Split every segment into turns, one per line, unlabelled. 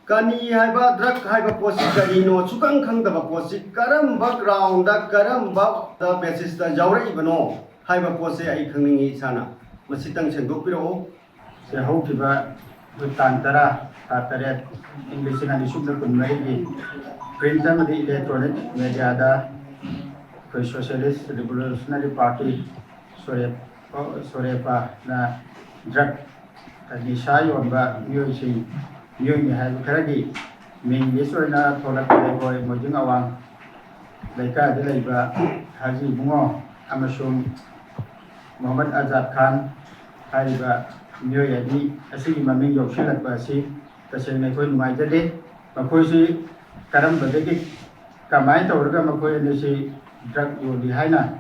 Kani haiba drug haiba posi karino sukang khangdaba posi karamba ground da karamba da basis da jawra ibano haiba posi ai khangningi sana masitang sendokpiro
se haukiba tantara tataret English na disubna kunmai gi print amadi electronic media da Socialist Revolutionary Party Sorepa na drug nisha yonba miyoi ni hai kharagi ming yesoina tholak boy mojing awang laika de laiba haji bungo amasung Muhammad Azad Khan haiba miyoi ani asigi maming yoksilak ba si tasengna koi numai jade makoi si karam badegi kamai tawrga makoi ani si drug yoli haina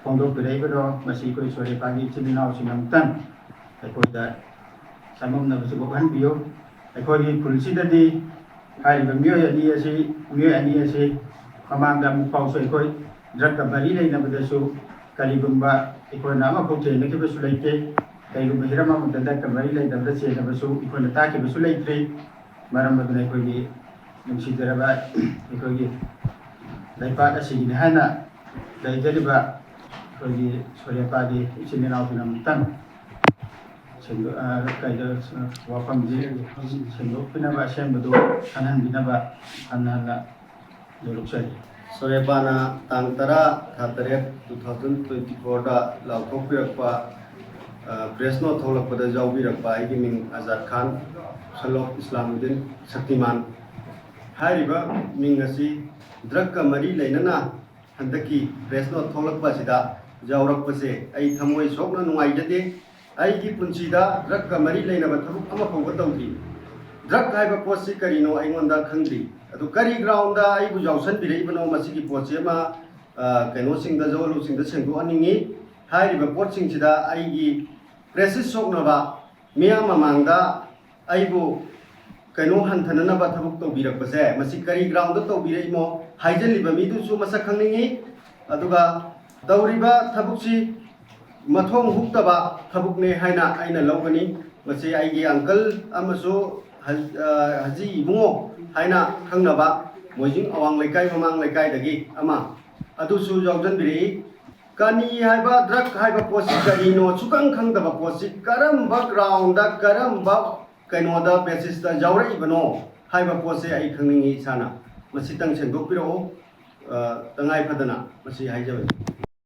pondok bereibo masih koi sore pagi ciminau sinamtan koi da samam na bisi bokan bio koi polisi dadi hai bamio ani asi mamang da mupau so koi drug ka bari lai na badasu kali gumba koi nama ko te nake basu laite kai gumba hirama mutanda ka bari lai da badase na basu koi na ta ke basu laite maram badai koi ni nimsi deraba koi laipa asigi ni hana dai jadiba koi sore pagi ciminau sinamtan sendo kaida wafam je sendo pinaba sembado kanan binaba anala doluksari
Sorebana tangtara khatare 2024 da laukokpirakpa presno tholakpada jawbirakpa aigi ming Azad Khan Salok Islamuddin Shaktiman hariba ming asi drug ka mari lainana handaki presno tholakpa sida jawrakpase ai thamoi sokna nungai jate aigi punsida drug ka mari lainaba thabuk ama phawga tawdi drug haiba posi karino aingonda khangri adu kari ground da aibu jawsan birei bano masigi poche ma kaino singda jawlu singda sengdu aningi haiba pot singsida aigi presis soknaba miya mamangda aibu kaino hanthana ba thabuk tawbirakpase masi kari ground da tawbirei mo haijaliba midu su masak khangningi aduga tawriba thabuksi mathong huktaba thabukne haina aina lawgani masi aigi uncle amasu haji bungo haina khangnaba mojing awang lekai mamang lekai dagi ama adusu jawjan biri kani haiba drug haiba posi karino sukang khangdaba posi karamba ground da karamba kaino da basis da jawra ibano haiba posi ai khangningi sana masitang sendokpiro tangai phadana masi haijabai